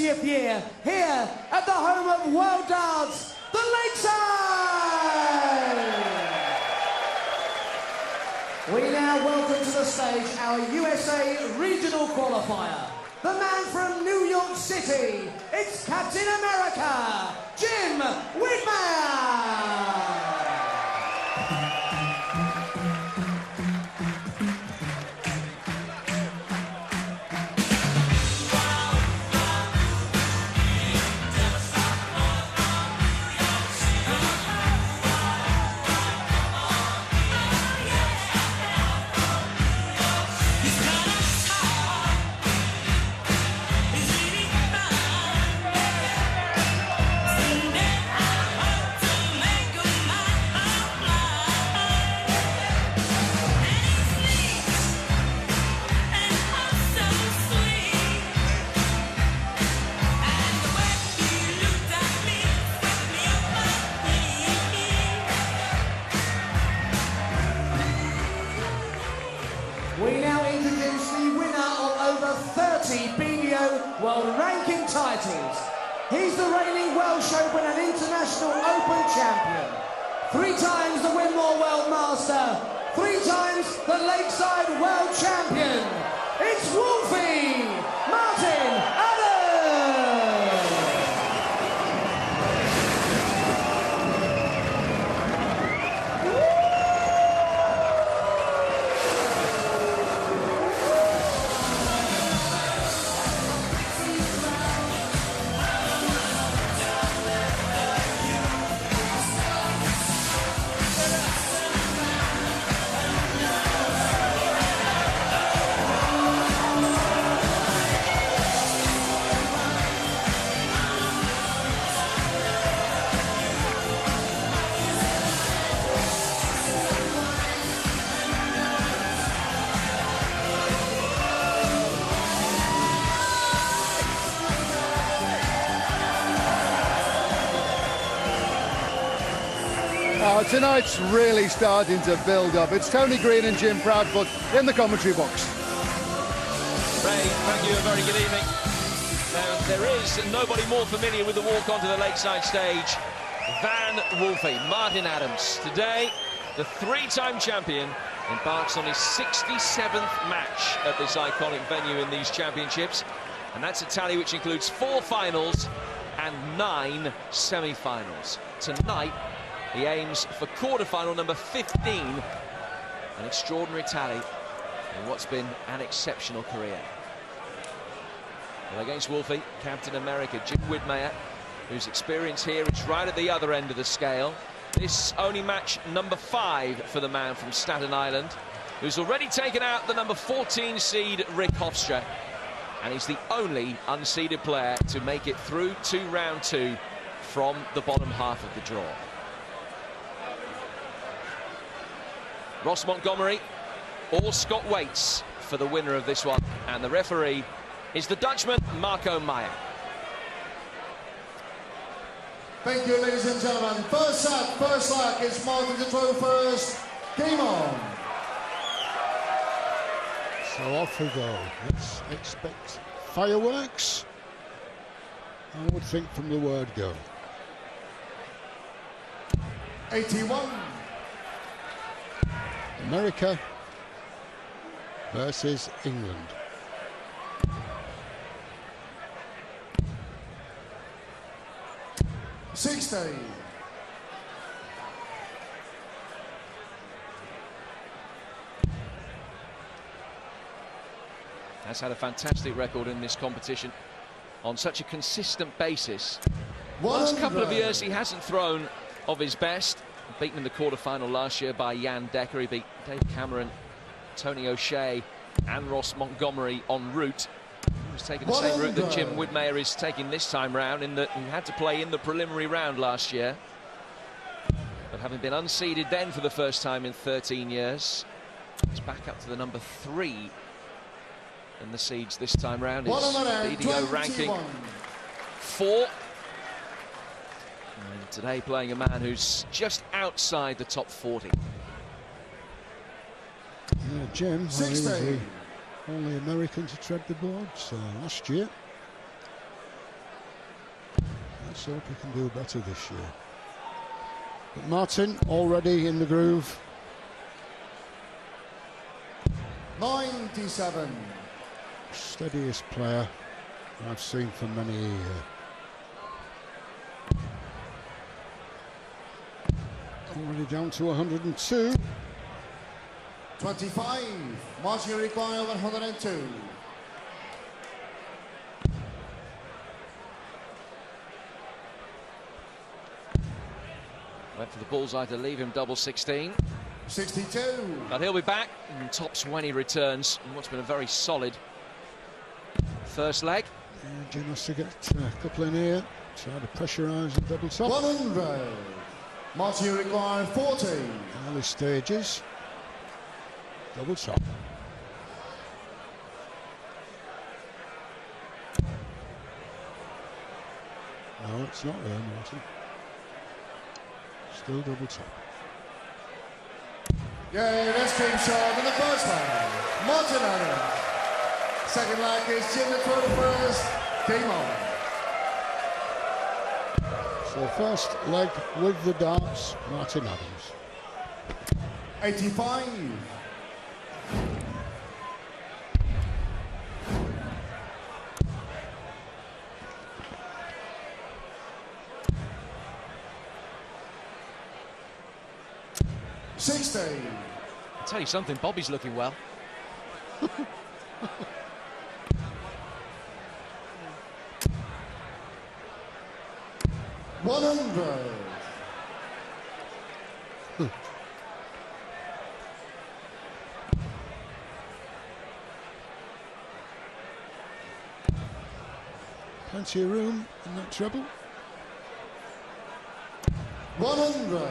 30th year, here at the home of World Darts, the Lakeside! We now welcome to the stage our USA Regional Qualifier, the man from New York City, it's Captain America, Jim Widmayer! We now introduce the winner of over 30 BDO World Ranking titles. He's the reigning Welsh Open and International Open champion. 3 times the Widmayer World Master. 3 times the Lakeside World Champion. It's Wolfie Martin Adams! Tonight's really starting to build up. It's Tony Green and Jim Proudfoot in the commentary box. Ray, thank you, a very good evening. Now, there is nobody more familiar with the walk onto the Lakeside stage than Wolfie, Martin Adams. Today, the 3-time champion embarks on his 67th match at this iconic venue in these championships. And that's a tally which includes 4 finals and 9 semi-finals. Tonight, he aims for quarter-final number 15, an extraordinary tally in what's been an exceptional career. Well, against Wolfie, Captain America, Jim Widmayer, whose experience here is right at the other end of the scale. This only match number 5 for the man from Staten Island, who's already taken out the number 14 seed Rick Hofstra, and he's the only unseeded player to make it through to round 2 from the bottom half of the draw. Ross Montgomery, all Scott waits for the winner of this one, and the referee is the Dutchman Marco Meyer. Thank you, ladies and gentlemen. First set, first leg. It's Martin to throw first. Game on. So off we go. Let's expect fireworks, I would think, from the word go. 81. America versus England. $60. Has had a fantastic record in this competition on such a consistent basis. Last couple of years he hasn't thrown of his best. Beaten in the quarter-final last year by Jan Decker. He beat Dave Cameron, Tony O'Shea and Ross Montgomery en route. He was taking the same route that Jim Widmayer is taking this time round, in that he had to play in the preliminary round last year. But having been unseeded then for the first time in 13 years, he's back up to the number 3 in the seeds this time round. His BDO ranking 4. And today playing a man who's just outside the top 40. Jim, he was the only American to tread the boards last year. Let's hope he can do better this year. But Martin already in the groove. 97. Steadiest player I've seen for many a year. Already down to 102. 25. Martin require 102. Went for the bullseye to leave him double 16. 62. But he'll be back and tops when he returns in what's been a very solid first leg. Yeah, Jim has to get a couple in here. Try to pressurise the double top. 100. Martin require 40. Early stages. Double top. No, it's not there, Martin. Still double top. Yeah, that's King Sharp in the first leg. Martin Adams. Second leg is Jim the 21st. Game on. So first leg with the darts, Martin Adams. 85. 60. I'll tell you something, Bobby's looking well. 100. Plenty of room in that treble. 100.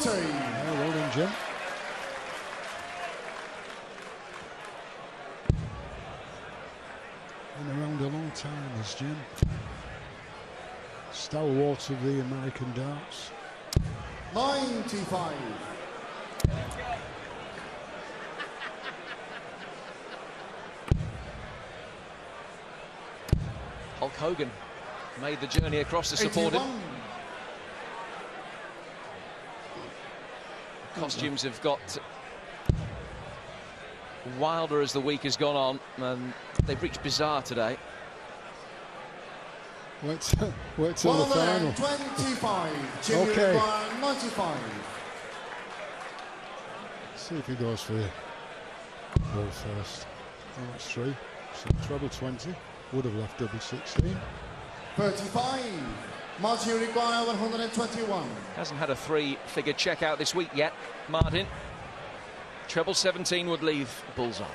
Yeah, well done, Jim. Been around a long time, this Jim. Stalwart of the American darts. 95. Hulk Hogan made the journey across to support him. 81. Costumes have got wilder as the week has gone on, and they've reached bizarre today. Wait till the final. 25. Jimmy Okay. Ryan, 95. See if he goes for the ball first. Oh, that's 3. So treble 20. Would have left double 16. 35. Martin require 121. Hasn't had a 3-figure check out this week yet, Martin. Treble 17 would leave bullseye.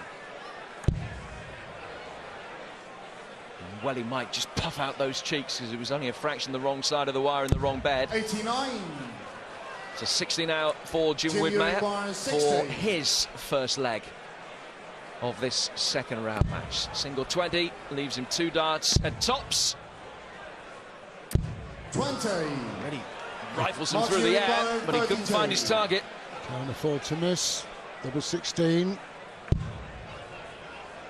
Well, he might just puff out those cheeks because it was only a fraction the wrong side of the wire in the wrong bed. 89. So 60 now for Jim Widmayer for his first leg of this second round match. Single 20 leaves him 2 darts and tops. 20. Ready. Rifles him through the air, but he couldn't find his target. Can't afford to miss. Double 16.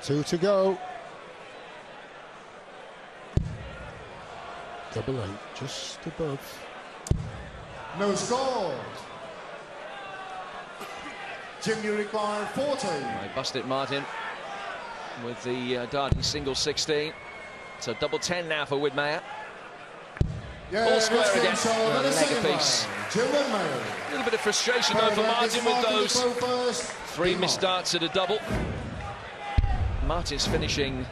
2 to go. Double 8, just above. No score. Jim, you require 40. I bust it, Martin, with the darting single 16. So double 10 now for Widmayer. Yeah, All square that's again. King Sharp in the Leg second apiece. leg. Jim Widmayer. A little bit of frustration though for Martin with those 3 missed darts at a double. Martin's finishing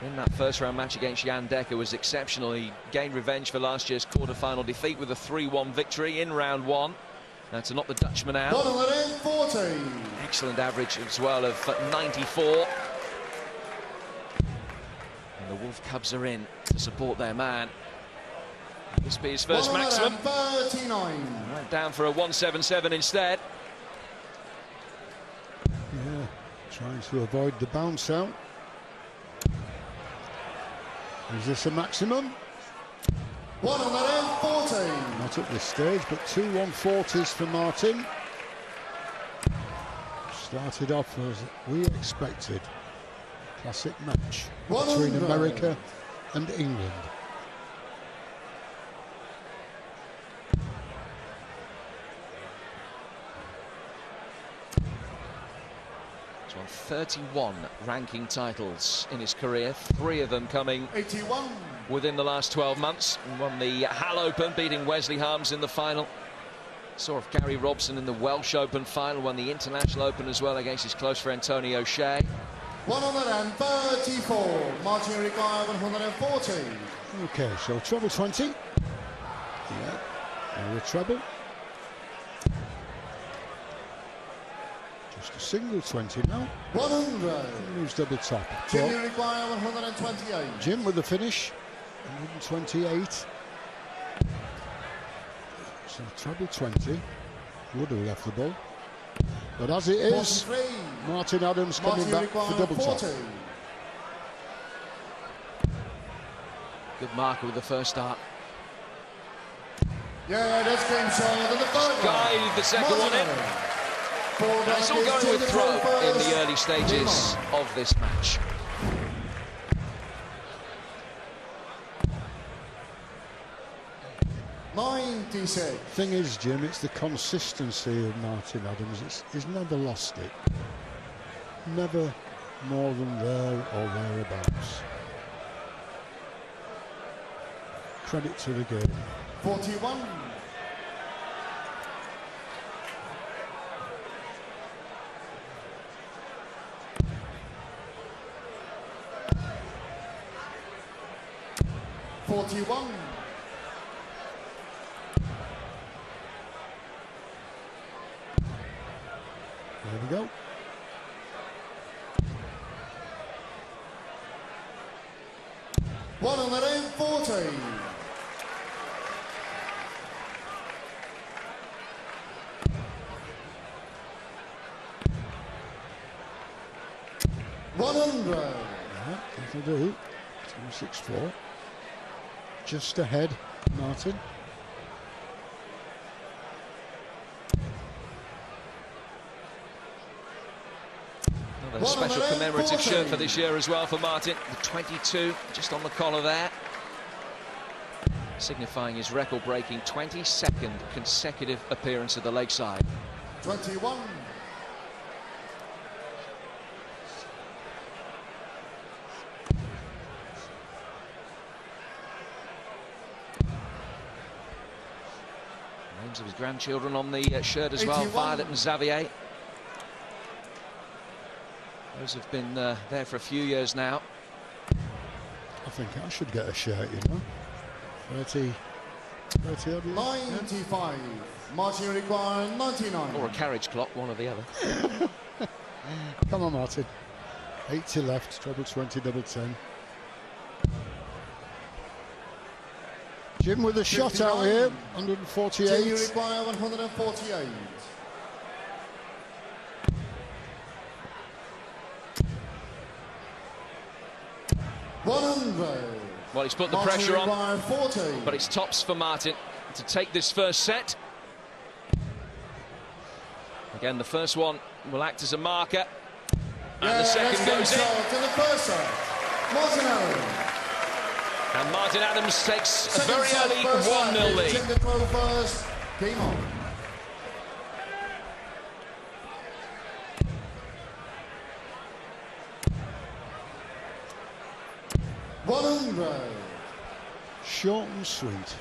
in that first round match against Jan Dekker was exceptional. He gained revenge for last year's quarter-final defeat with a 3-1 victory in round 1. To knock the Dutchman out. 140. Excellent average as well of 94. And the Wolf Cubs are in to support their man. This be his first maximum. 139. Went down for a 177 instead. Yeah, trying to avoid the bounce out. Is this a maximum? 140. Not difficult at this stage, but 2 140s for Martin. Started off as we expected. Classic match between America and England. He's won 31 ranking titles in his career, 3 of them coming 81 within the last 12 months. He won the Hall Open, beating Wesley Harms in the final. Saw off Gary Robson in the Welsh Open final, won the International Open as well against his close friend Tony O'Shea. 134, Martin Require 140. Okay, so treble 20. Yeah, and a treble. Just a single 20 now. 100. Moves double top. Jim Require 128. Jim with the finish, 128. So treble 20 would have left the ball. But as it is, 43. Martin Adams coming back for double top. Good marker with the first start. Yeah, that's game shot than the third one. Guided the second one in. And it's all going with throw in the early stages of this match. Thing is, Jim, it's the consistency of Martin Adams. He's never lost it. Never more than there or thereabouts. Credit to the game. 41. There we go. One on the lane, 40. Yeah, that'll do. 264. Just ahead, Martin. A special commemorative shirt for this year as well for Martin. The 22 just on the collar there, signifying his record-breaking 22nd consecutive appearance at the Lakeside. 21. Names of his grandchildren on the shirt as well, 81. Violet and Xavier. Those have been there for a few years now. I think I should get a shirt, you know. 30 odd years. 95. Martin Require 99. Or a carriage clock, one or the other. Come on, Martin. 80 left, treble 20, double 10. Jim with a shot out here, 148. Jim Require 148. 100. Well, he's put the pressure on, 40. but it's tops for Martin to take this first set. Again, the first one will act as a marker, and the second goes in. To the first set. Martin Adams. And Martin Adams takes a very early 1-0 lead. Jim the throw first. Game on. 100. Short and sweet.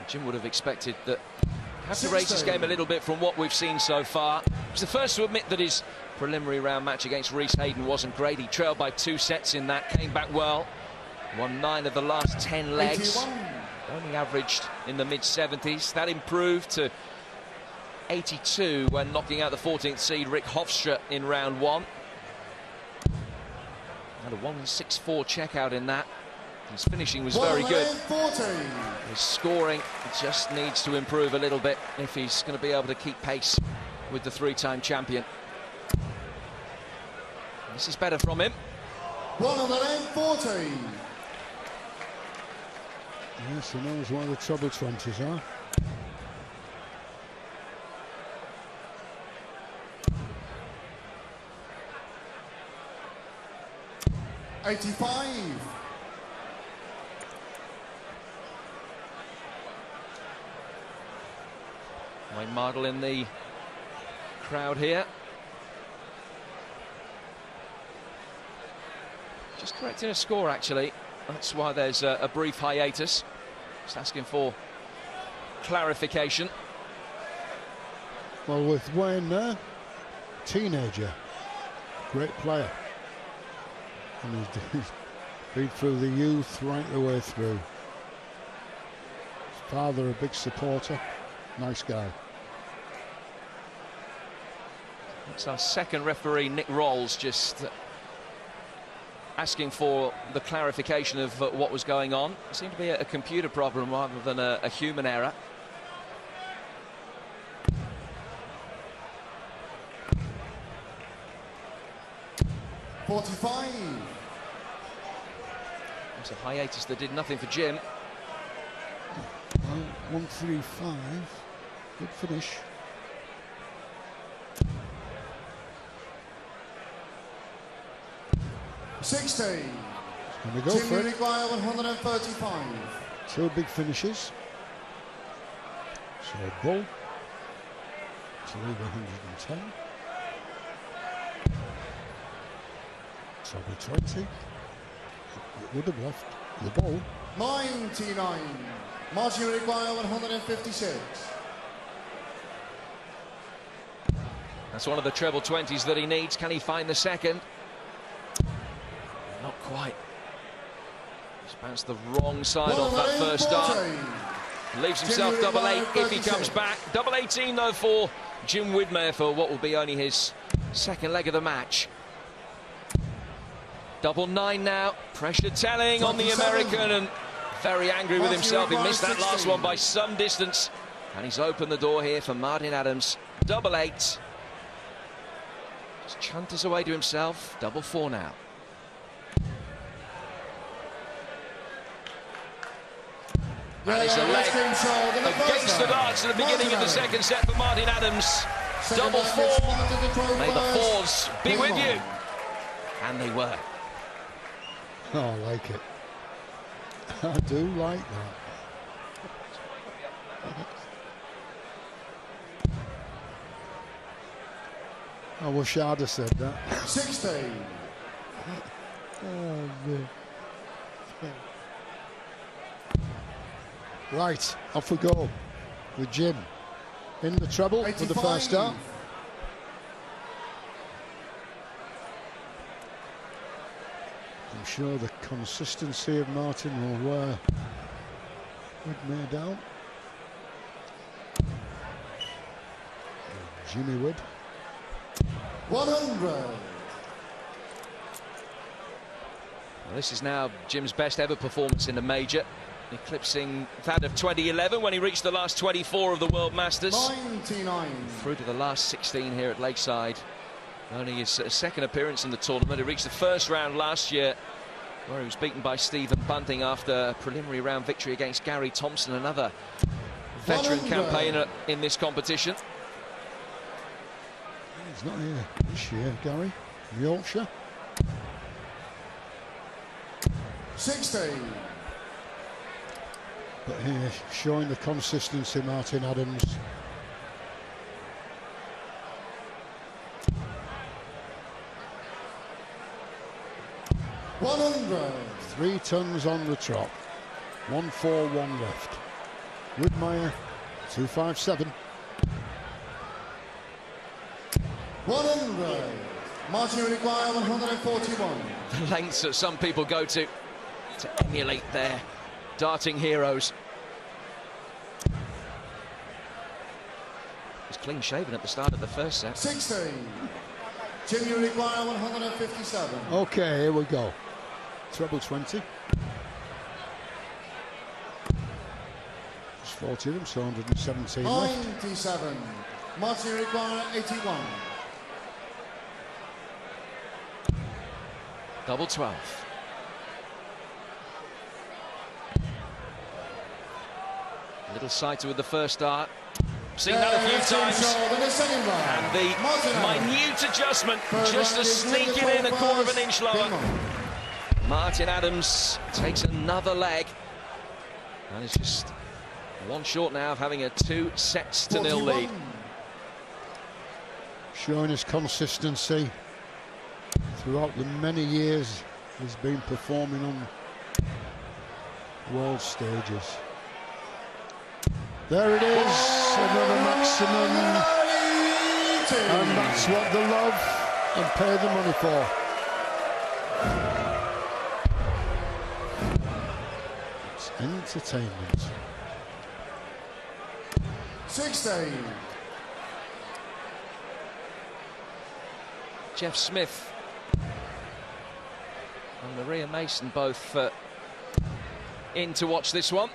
Jim would have expected that. Have to raise his game a little bit from what we've seen so far. He's the first to admit that his preliminary round match against Rhys Hayden wasn't great. He trailed by 2 sets in that, came back well. Won 9 of the last 10 legs. 81. Only averaged in the mid-70s. That improved to 82 when knocking out the 14th seed Rick Hofstra in round 1. Had a 1.64 checkout in that. His finishing was very good. 40. His scoring just needs to improve a little bit if he's going to be able to keep pace with the 3-time champion. This is better from him. 140. Yes, he knows where the treble 20s are. $85. Wayne Mardle in the crowd here. Just correcting a score, actually. That's why there's a brief hiatus. Just asking for clarification. Well, with Wayne there, teenager, great player. And he's been through the youth right the way through. His father, a big supporter, nice guy. It's our second referee, Nick Rolls, just asking for the clarification of what was going on. It seemed to be a computer problem rather than a human error. $45. It's a hiatus that did nothing for Jim. 135, good finish. $60. And we go Jim for it. Widmayer, 135. Two big finishes. So Bull to leave 110. Treble 20. It would have left the ball. 99. Martin Widmayer, 156. That's one of the treble 20s that he needs. Can he find the second? Not quite. He's bounced the wrong side off that first start. Leaves himself double 8 if he comes back. Double 18 though for Jim Widmayer for what will be only his second leg of the match. Double 9 now. Pressure telling on the American and very angry with himself. He missed that last one by some distance. And he's opened the door here for Martin Adams. Double 8. Just chunters away to himself. Double 4 now. And it's a leg against the darts at the beginning of the second set for Martin Adams. Double 4. May the fours be with you. And they were. Oh, I like it. I do like that. I wish I'd have said that. 60. Oh, man. Right, off we go with Jim in the treble for the first start. I'm sure the consistency of Martin will wear Widmayer down. Jimmy Wood. 100. Well, this is now Jim's best ever performance in a major, eclipsing that of 2011 when he reached the last 24 of the World Masters. 99. Through to the last 16 here at Lakeside. Only his second appearance in the tournament. He reached the first round last year where he was beaten by Stephen Bunting after a preliminary round victory against Gary Thompson, another veteran campaigner in this competition. He's not here this year, Gary. Yorkshire. 60. But here, showing the consistency, Martin Adams. 100. 3 tons on the trot. 141 left. Widmayer, 257. 100. Martin Widmayer, 141. The lengths that some people go to emulate their darting heroes. He's clean shaven at the start of the first set. 60. Jimmy Widmayer, 157. Okay, here we go. Treble 20. There's 40 of them, so 117 left. 97. Martin Widmayer, 81. Double 12. A little sighter with the first dart. Seen that a few times. And the minute adjustment, just to sneak it in a quarter of an inch lower. Martin Adams takes another leg. And it's just one short now of having a 2-0 lead. Showing his consistency throughout the many years he's been performing on world stages. There it is, another maximum, and that's what they love and pay the money for. It's entertainment. 16. Jeff Smith and Maria Mason both in to watch this one.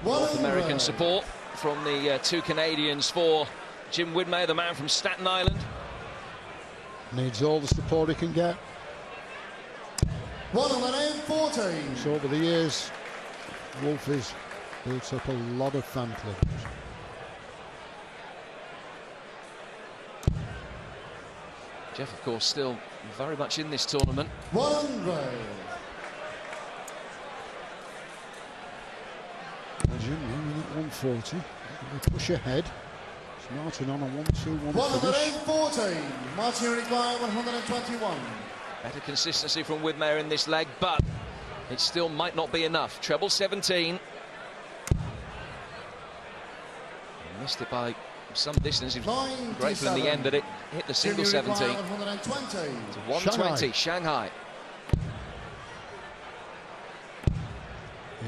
North American support from the two Canadians for Jim Widmayer, the man from Staten Island. Needs all the support he can get. 114. So over the years, Wolfie's built up a lot of fan clubs. Jeff, of course, still very much in this tournament. 100. Jim, at 140, we push ahead. It's Martin on a 1-2-1 114. Martin required 121. Better consistency from Widmayer in this leg, but it still might not be enough. Treble 17. He missed it by some distance. He was grateful in the end that it hit the single 17. 120. To 120, Shanghai.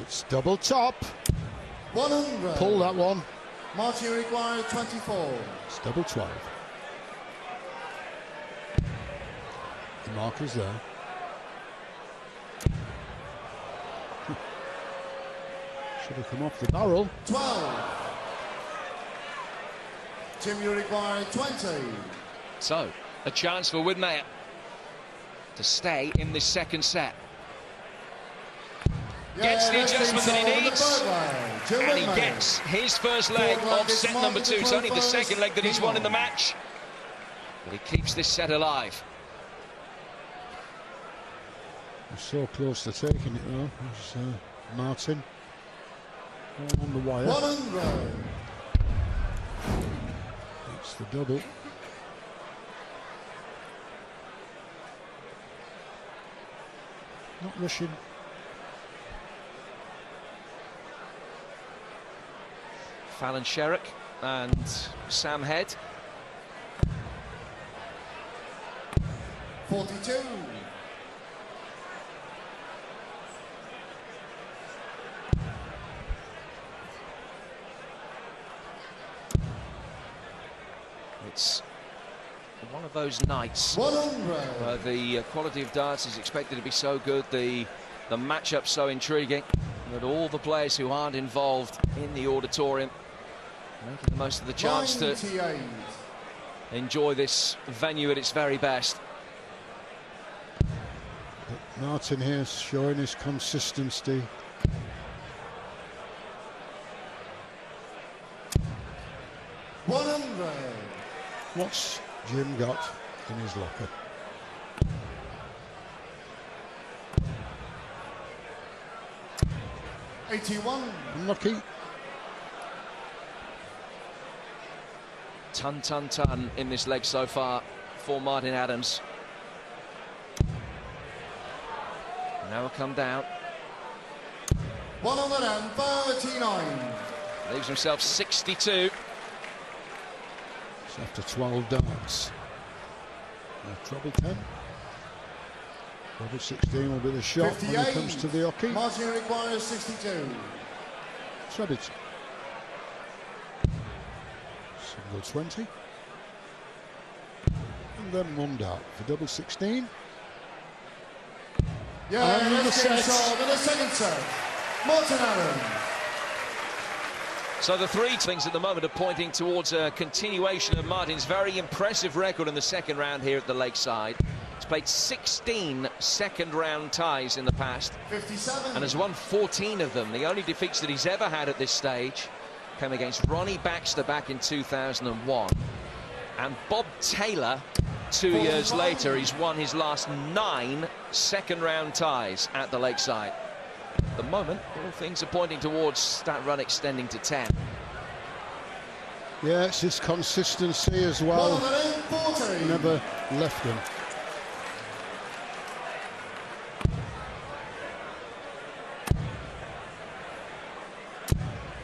It's double top. 100. Pull that one. Martin required 24. It's double 12. The marker's there. Should have come off the barrel. 12. Jim, you require 20. So, a chance for Widmayer to stay in this second set. Gets the adjustment that he needs, and he gets his first leg of set number 2. It's only the second leg that he's won in the match, but he keeps this set alive. We're so close to taking it though. It's Martin all on the wire. 100. It's the double. Not rushing. Fallon Sherrick and Sam Head. 42. It's one of those nights 100. where the quality of darts is expected to be so good, the matchup so intriguing, that all the players who aren't involved in the auditorium making the most of the chance 98. to enjoy this venue at its very best. But Martin here showing his consistency. What's Jim got in his locker? '81. Unlucky. Ton in this leg so far for Martin Adams. Now will come down. 139. Leaves himself 62. It's after 12 darts. Treble 10. Treble 16 will be the shot 58. when it comes to the hockey. Martin requires 62. Treble. Single 20. And then one dart for double 16. Yeah, and let's get shot in the second set. Martin Adams. So the three things at the moment are pointing towards a continuation of Martin's very impressive record in the second round here at the Lakeside. He's played 16 second-round ties in the past 57. and has won 14 of them. The only defeats that he's ever had at this stage came against Ronnie Baxter back in 2001 and Bob Taylor 2 years later. He's won his last 9 second-round ties at the Lakeside. At the moment, all things are pointing towards that run extending to 10. Yeah, it's his consistency as well. Never left him.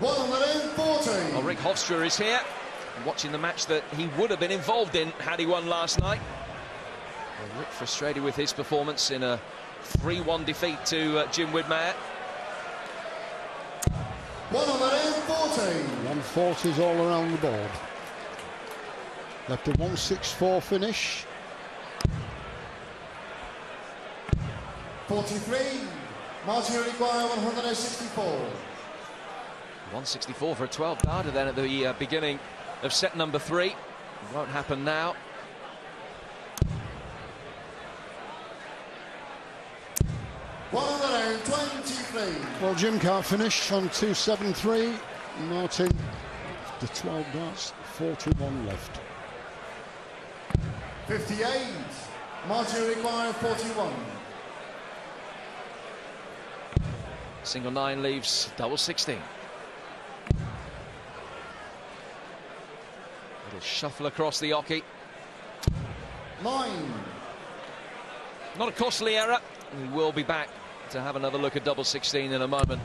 Well, Rick Hofstra is here, watching the match that he would have been involved in had he won last night. Well, Rick frustrated with his performance in a 3-1 defeat to Jim Widmayer. 140s all around the board. Left a 164 finish. 43. Martin require 164. 164 for a 12-yarder then at the beginning of set number 3. It won't happen now. Well, Jim can't finish on 273. Martin, the 12 darts, 41 left. 58. Martin require 41. Single 9 leaves double 16. Little shuffle across the oche. 9. Not a costly error. We will be back to have another look at double 16 in a moment.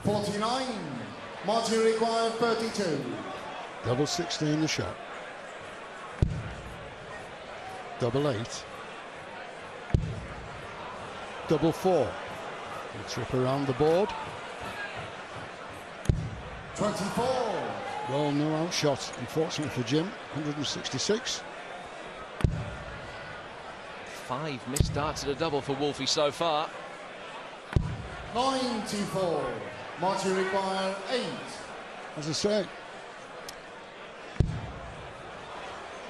49. Martin require 32. Double 16 the shot. Double 8. Double 4. A trip around the board. 24. Well, no outshot, unfortunately for Jim. 166. 5 missed darts at a double for Wolfie so far. 94. Martin require 8. As I say,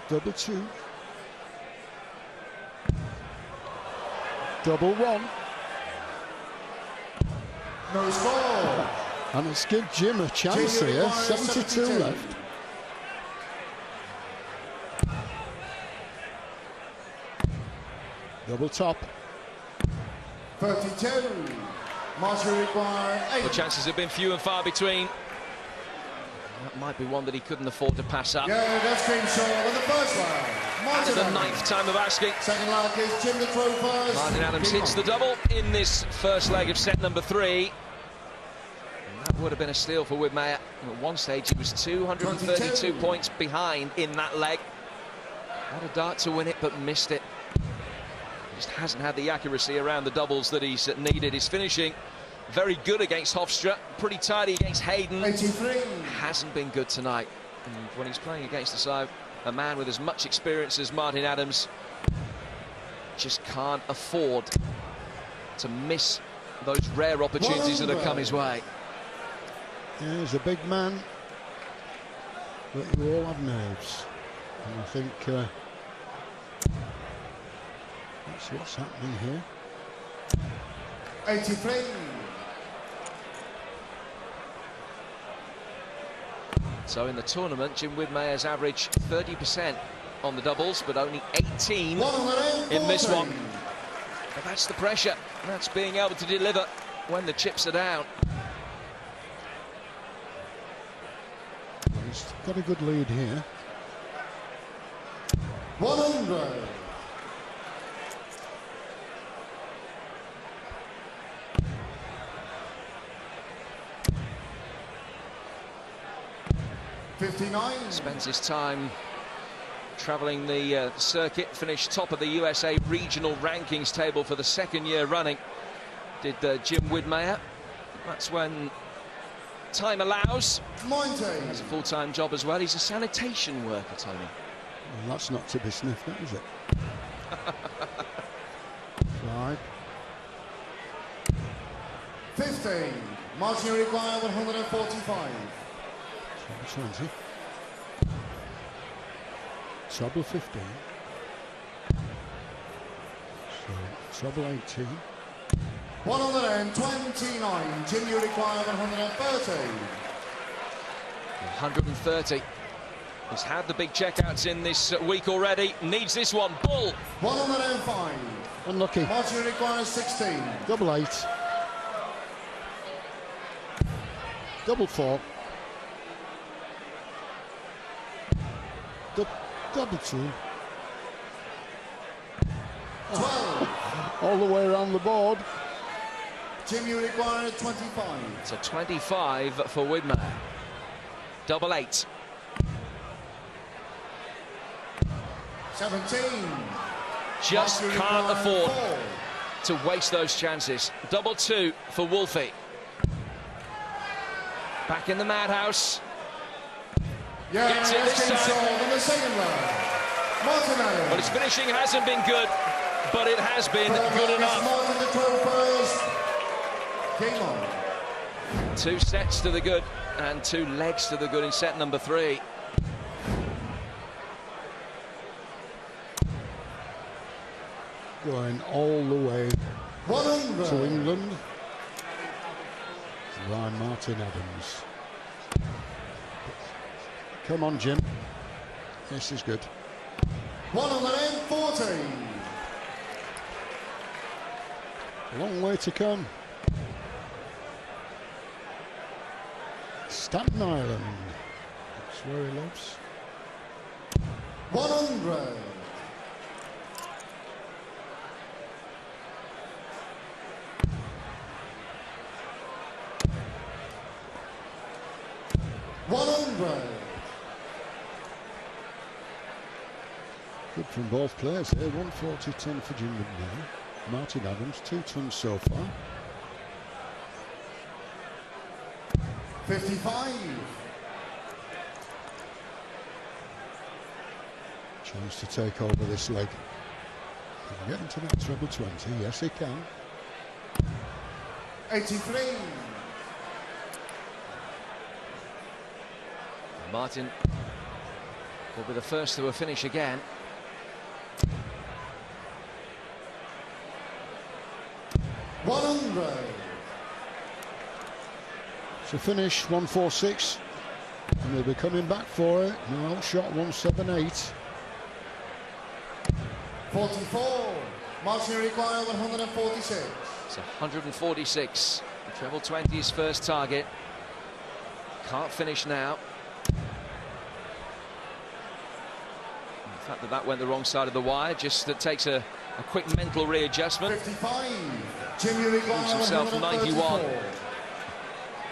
double 2. Double 1. No score. And it's give Jim a chance Jim here. requires 72 left. Double top. 32. Martin require 8. The chances have been few and far between. That might be one that he couldn't afford to pass up. Yeah, that's been short in the first round. And at Martin the 9th time of asking. Second leg is Jim the throw first. Martin Adams hits the double in this first leg of set number 3. And that would have been a steal for Widmayer. At one stage he was 232 22 points behind in that leg. Had a dart to win it but missed it. Just hasn't had the accuracy around the doubles that he's needed. His finishing very good against Hofstra, pretty tidy against Hayden. 83. Hasn't been good tonight. And when he's playing against a man with as much experience as Martin Adams, just can't afford to miss those rare opportunities that have come his way. Yeah, he's a big man, but you all have nerves. And I think that's what's happening here. 83. So in the tournament, Jim Widmayer's averaged 30% on the doubles, but only 18 in this one. But that's the pressure. That's being able to deliver when the chips are down. He's got a good lead here. 100. Spends his time travelling the circuit, finished top of the USA regional rankings table for the 2nd year running. Did Jim Widmayer. That's when time allows. 90. Has a full-time job as well. He's a sanitation worker, Tony. Well, that's not to be sniffed at, is it? 5. 50. Martin require 145. 20. treble 15. So treble 18. 129. Jim, you require 130. 130. He's had the big checkouts in this week already. Needs this one. Bull. 105. Unlucky. Martin requires 16. Double 8. Double 4. Double 2. 12. All the way around the board. Jim, you require 25. It's a 25 for Widmayer. Double 8. 17. Just Martin can't requires afford 4. to waste those chances. Double 2 for Wolfie. Back in the madhouse. Yeah, Gets it that's this game time. sold on the second round. Martin Adams. But his finishing hasn't been good, but it has been good enough. Martin the 12 first. Game on. 2 sets to the good and 2 legs to the good in set number 3. Going all the way 100. to England. By Martin Adams. Come on, Jim. This is good. 140. A long way to come. Staten Island. That's where he lives. 100. 100. Good from both players here. 140-10 for Jim Widmayer. Martin Adams, 2 tons so far. 55. Chance to take over this leg. Can he get into that treble 20? Yes, he can. 83. Martin will be the first to a finish again. To finish 146, and they'll be coming back for it. No shot 178. 44. Martin require 146. It's 146. The treble 20 is first target. Can't finish now. The fact that that went the wrong side of the wire just takes a quick mental readjustment. 55. Jimmy require Gives himself 91.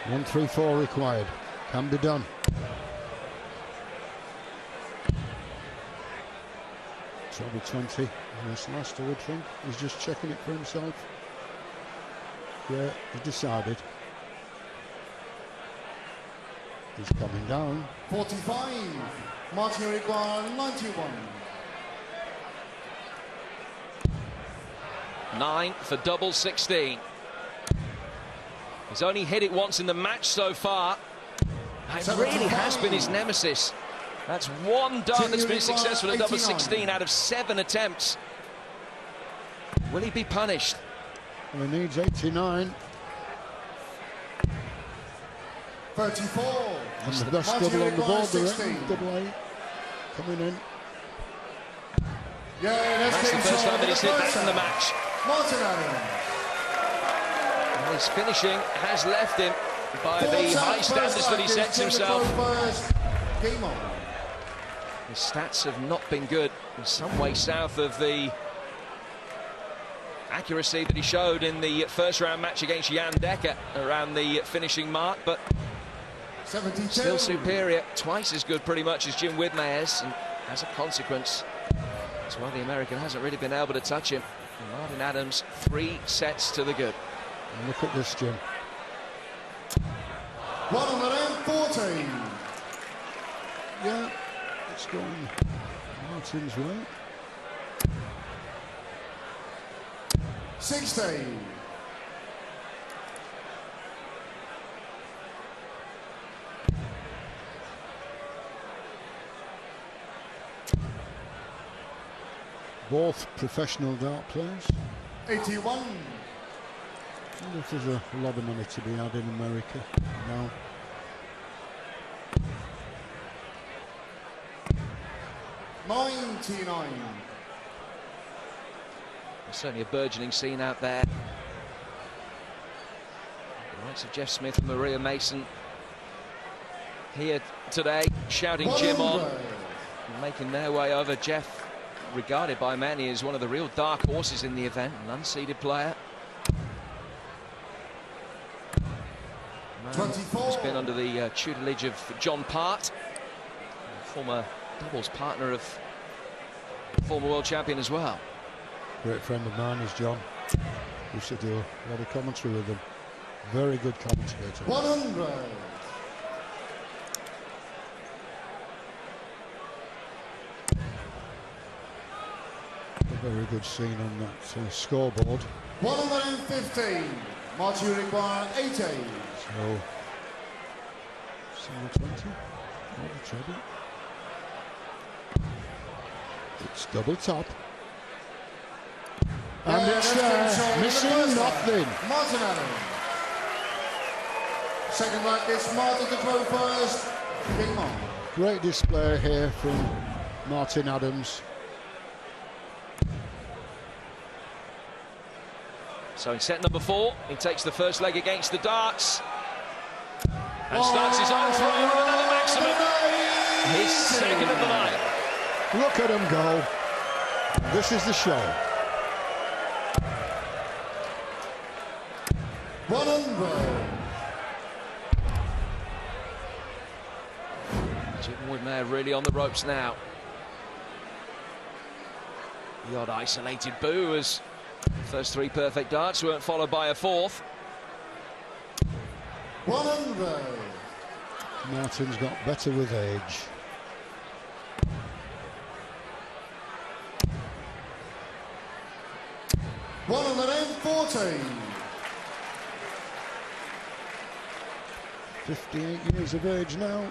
134 required. Can be done. Treble 20 in this last, I would think. He's just checking it for himself. Yeah, he's decided. He's coming down. 45. Martin require 91. 9 for double 16. He's only hit it once in the match so far. It really has been his nemesis. That's one dart that's been successful at double 16 out of 7 attempts. Will he be punished? Well, he needs 89. 34. And the best Martin double on the board, requires there. 16. Double 8 coming in. Yeah, That's the first time that he's hit that in the match. Martin Adams. And his finishing has left him by the high standards that he sets himself. Game on. His stats have not been good. He's some way south of the accuracy that he showed in the first round match against Jan Dekker around the finishing mark, but 72. still superior, twice as good pretty much as Jim Widmayer's, and as a consequence, that's why the American hasn't really been able to touch him. And Martin Adams, 3 sets to the good. And look at this, Jim. 114. Yeah, it's going Martin's way. 60. 1 Both professional dart players. 81. I wonder if there's a lot of money to be had in America now. Certainly a burgeoning scene out there. The likes of Jeff Smith and Maria Mason here today, shouting Jim on, making their way over. Jeff, regarded by many as one of the real dark horses in the event, an unseeded player. He's been under the tutelage of John Part, former doubles partner of former world champion as well. Great friend of mine is John. Used to do a lot of commentary with him. Very good commentator. 100. A very good scene on that scoreboard. 115. March, you require 80. So, 720. Not the trouble. It's double top. And it's there, missing nothing. Martin Adams. Second like this, Martin to throw first. Big Mark. Great display here from Martin Adams. So in set number 4, he takes the first leg against the darts and starts his own throw with another maximum. His second of the night. Look at him go. This is the show. 100. Jim Widmayer really on the ropes now. The odd isolated boo as first 3 perfect darts weren't followed by a 4th. 100. Martin's got better with age. $140. 58 years of age now.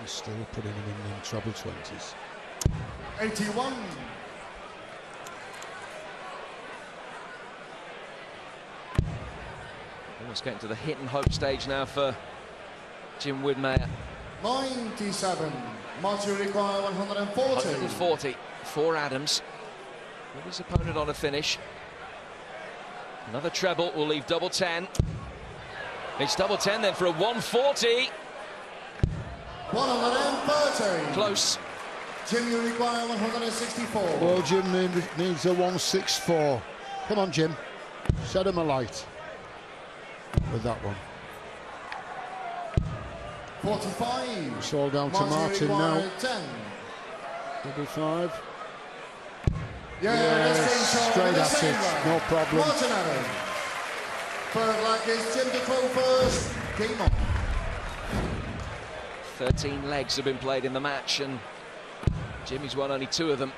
He's still putting him in them treble 20s. 81. Almost getting to the hit and hope stage now for Jim Widmayer. 97. March, you require 140. 140 for Adams. With his opponent on a finish. Another treble will leave double 10. It's double 10 then for a 140. 130. Close. Jim, you require 164. Well, Jim needs a 164. Come on, Jim. Set him alight with that one. 45. It's all down to Martin now. 10. Double 5. Yes, straight at it. No problem. Martin Adams. Third like is Jim to throw first. Game on. 13 legs have been played in the match and Jimmy's won only 2 of them.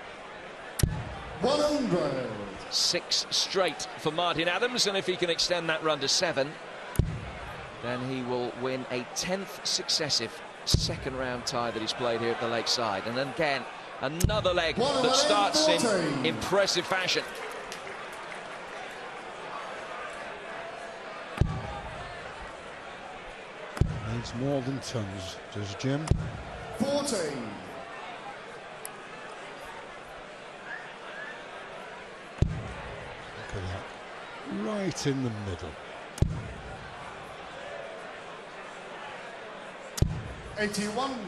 100. 6 straight for Martin Adams, and if he can extend that run to 7, then he will win a 10th successive second round tie that he's played here at the Lakeside. And then again, another leg that starts in impressive fashion. Needs more than tons, does Jim? 40. Look at that. Right in the middle. 81.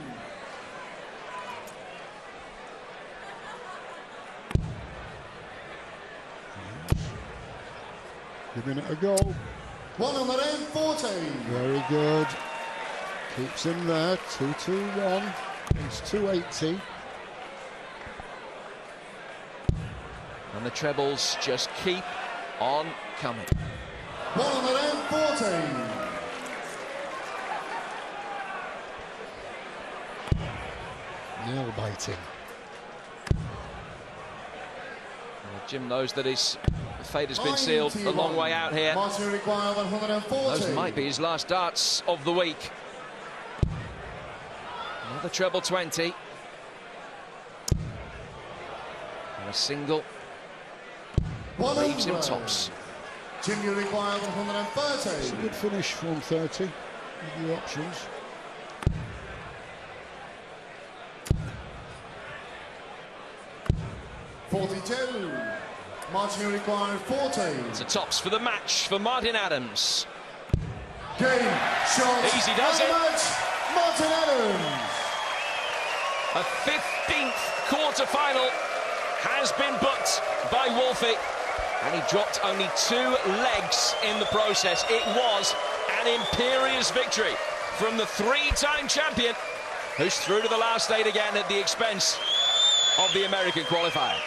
Giving it a go. 140. Very good. Keeps him there. 2-2-1. It's 280. And the trebles just keep on coming. 140. Nail biting. Jim knows that his fate has been sealed a long way out here. Martin require 140. Those might be his last darts of the week. Another treble 20. And a single leaves him tops. Jim, you require 130. It's a good finish for 130 with the options. $42. Martin, you require 40. It's a tops for the match for Martin Adams. Game, shot, Easy does it. match, Martin Adams. A 15th quarter-final has been booked by Wolfie, and he dropped only 2 legs in the process. It was an imperious victory from the 3-time champion, who's through to the last 8 again at the expense of the American qualifier.